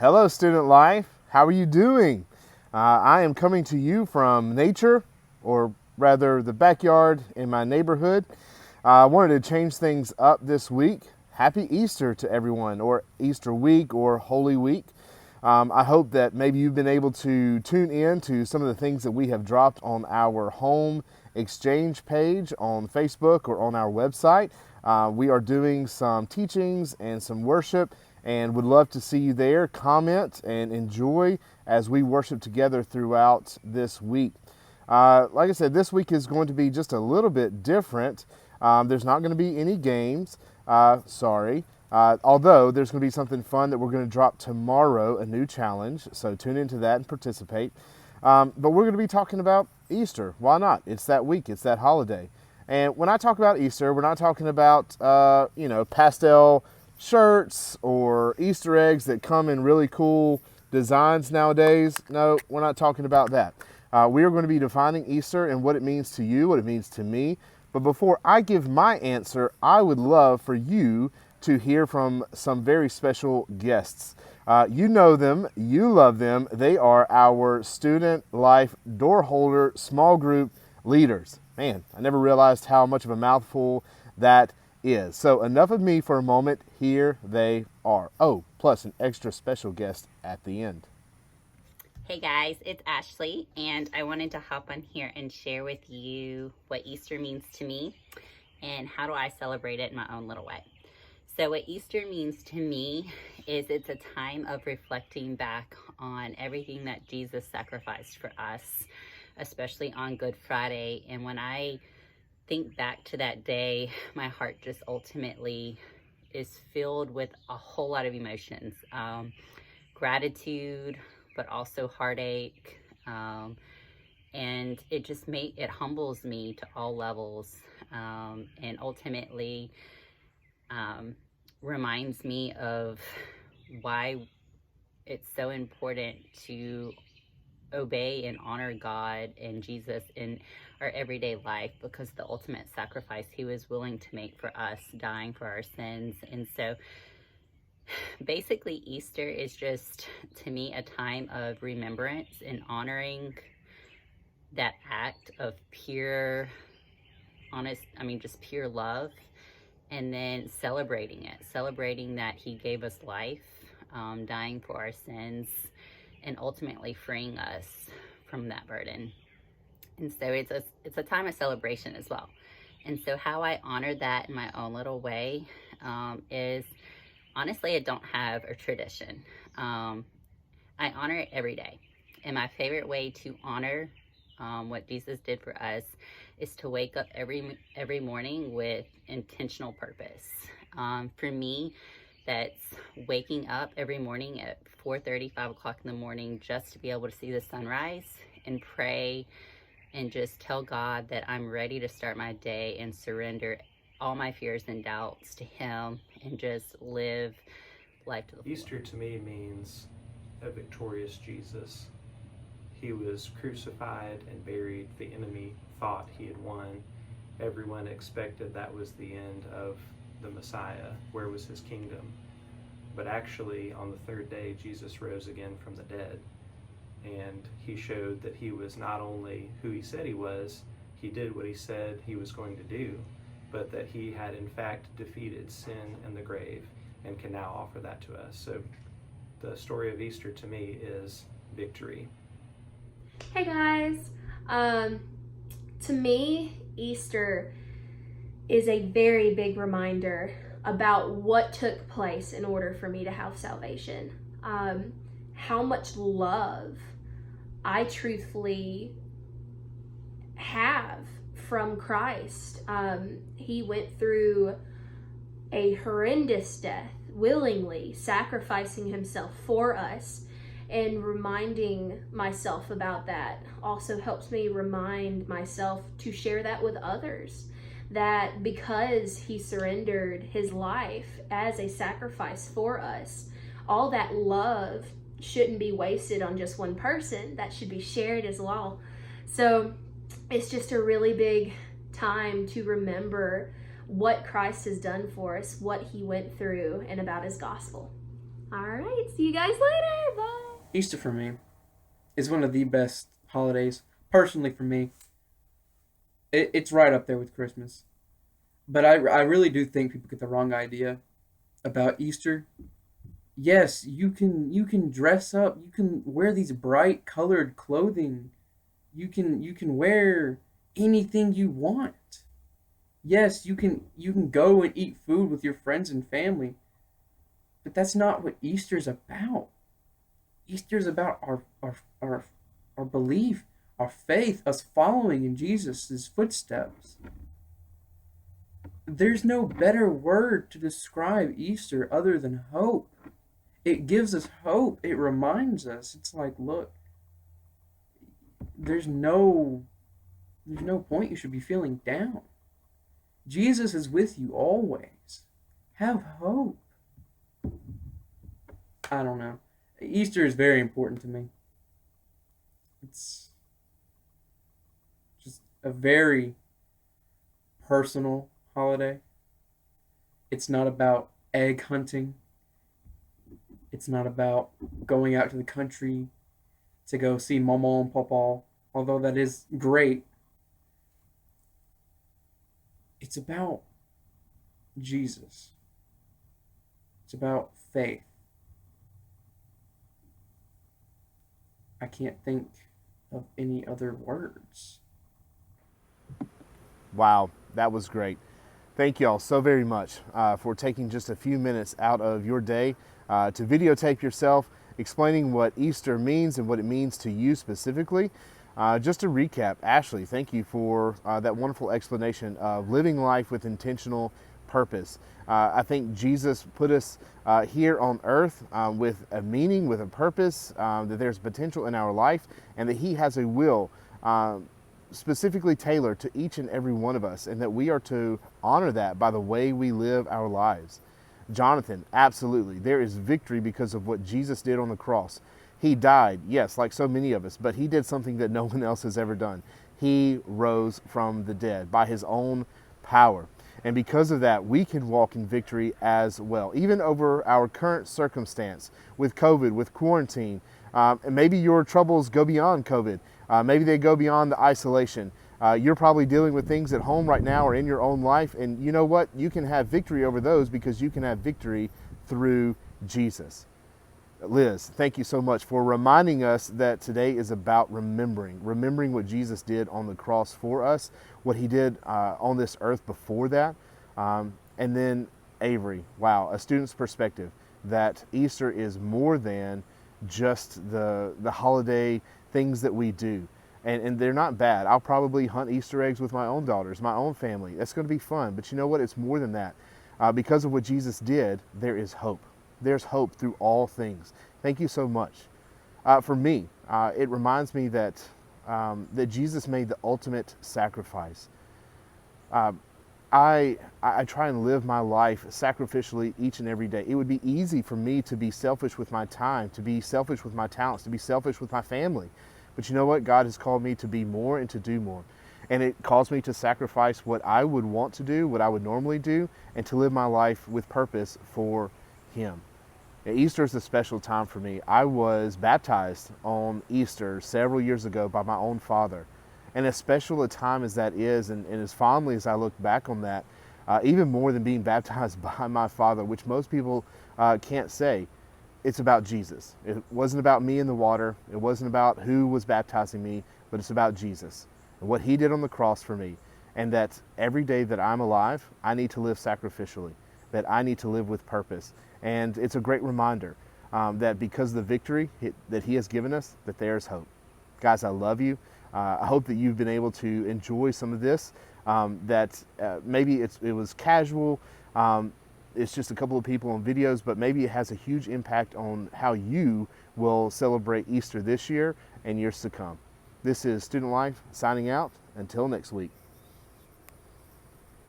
Hello, Student Life. How are you doing? I am coming to you from nature, or rather the backyard in my neighborhood. I wanted to change things up this week. Happy Easter to everyone, or Easter week, or Holy Week. I hope that maybe you've been able to tune in to some of the things that we have dropped on our home exchange page on Facebook or on our website. We are doing some teachings and some worship, and would love to see you there. Comment and enjoy as we worship together throughout this week. Like I said, this week is going to be just a little bit different. There's not going to be any games, although there's going to be something fun that we're going to drop tomorrow, a new challenge, so tune into that and participate. But we're going to be talking about Easter. Why not? It's that week, it's that holiday. And when I talk about Easter, we're not talking about, pastel shirts or Easter eggs that come in really cool designs nowadays. No, we're not talking about that. We are going to be defining Easter and what it means to you, what it means to me. But before I give my answer, I would love for you to hear from some very special guests. You know them, you love them. They are our Student Life door holder small group leaders. Man, I never realized how much of a mouthful that is. So enough of me for a moment. Here they are. Oh, plus an extra special guest at the end. Hey guys, it's Ashley, and I wanted to hop on here and share with you what Easter means to me and how do I celebrate it in my own little way. So what Easter means to me is it's a time of reflecting back on everything that Jesus sacrificed for us, especially on Good Friday. And when I think back to that day, my heart just ultimately is filled with a whole lot of emotions. Gratitude, but also heartache. And it humbles me to all levels. And ultimately reminds me of why it's so important to obey and honor God and Jesus in our everyday life, because the ultimate sacrifice he was willing to make for us, dying for our sins. And so basically Easter is just, to me, a time of remembrance and honoring that act of pure love, and then celebrating that he gave us life, dying for our sins, and ultimately freeing us from that burden. And so it's a time of celebration as well. And so how I honor that in my own little way is, honestly, I don't have a tradition. I honor it every day. And my favorite way to honor what Jesus did for us is to wake up every morning with intentional purpose. For me, that's waking up every morning at 4:30, 5 o'clock in the morning, just to be able to see the sunrise and pray and just tell God that I'm ready to start my day and surrender all my fears and doubts to him and just live life to the full. Easter to me means a victorious Jesus. He was crucified and buried. The enemy thought he had won. Everyone expected that was the end of the Messiah. Where was his kingdom? But actually, on the third day, Jesus rose again from the dead. And he showed that he was not only who he said he was, he did what he said he was going to do, but that he had in fact defeated sin and the grave and can now offer that to us. So the story of Easter to me is victory. Hey guys, to me, Easter is a very big reminder about what took place in order for me to have salvation. How much love I truthfully have from Christ. He went through a horrendous death, willingly sacrificing himself for us, and reminding myself about that also helps me remind myself to share that with others, that because he surrendered his life as a sacrifice for us, all that love shouldn't be wasted on just one person. That should be shared as well. So it's just a really big time to remember what Christ has done for us, what he went through, and about his gospel. All right, see you guys later. Bye. Easter for me is one of the best holidays, personally for me. It's right up there with Christmas. But I really do think people get the wrong idea about Easter. Yes, you can dress up, you can wear these bright colored clothing. You can wear anything you want. Yes, you can go and eat food with your friends and family. But that's not what Easter's about. Easter's about our belief, our faith, us following in Jesus' footsteps. There's no better word to describe Easter other than hope. It gives us hope. It reminds us. It's like, look, there's no point you should be feeling down. Jesus is with you always. Have hope. I don't know. Easter is very important to me. It's just a very personal holiday. It's not about egg hunting. It's not about going out to the country to go see Mama and Papa, although that is great. It's about Jesus. It's about faith. I can't think of any other words. Wow, that was great. Thank you all so very much for taking just a few minutes out of your day to videotape yourself explaining what Easter means and what it means to you specifically. Just to recap, Ashley, thank you for that wonderful explanation of living life with intentional purpose. I think Jesus put us here on earth with a meaning, with a purpose, that there's potential in our life, and that He has a will specifically tailored to each and every one of us, and that we are to honor that by the way we live our lives. Jonathan, absolutely. There is victory because of what Jesus did on the cross. He died, yes, like so many of us, but He did something that no one else has ever done. He rose from the dead by His own power. And because of that, we can walk in victory as well, even over our current circumstance with COVID, with quarantine. And maybe your troubles go beyond COVID. Maybe they go beyond the isolation. You're probably dealing with things at home right now or in your own life. And you know what? You can have victory over those because you can have victory through Jesus. Liz, thank you so much for reminding us that today is about remembering what Jesus did on the cross for us, what He did on this earth before that. And then Avery, wow, a student's perspective that Easter is more than just the holiday things that we do. And they're not bad. I'll probably hunt Easter eggs with my own daughters, my own family. That's going to be fun. But you know what? It's more than that. Because of what Jesus did, there is hope. There's hope through all things. Thank you so much. For me, it reminds me that that Jesus made the ultimate sacrifice. I try and live my life sacrificially each and every day. It would be easy for me to be selfish with my time, to be selfish with my talents, to be selfish with my family. But you know what? God has called me to be more and to do more. And it calls me to sacrifice what I would want to do, what I would normally do, and to live my life with purpose for Him. Easter is a special time for me. I was baptized on Easter several years ago by my own father. And as special a time as that is, and as fondly as I look back on that, even more than being baptized by my father, which most people can't say, it's about Jesus. It wasn't about me in the water. It wasn't about who was baptizing me, but it's about Jesus and what He did on the cross for me. And that every day that I'm alive, I need to live sacrificially, that I need to live with purpose. And it's a great reminder that because of the victory that He has given us, that there's hope. Guys, I love you. I hope that you've been able to enjoy some of this, that maybe it was casual, it's just a couple of people on videos, but maybe it has a huge impact on how you will celebrate Easter this year and years to come. This is Student Life signing out. Until next week.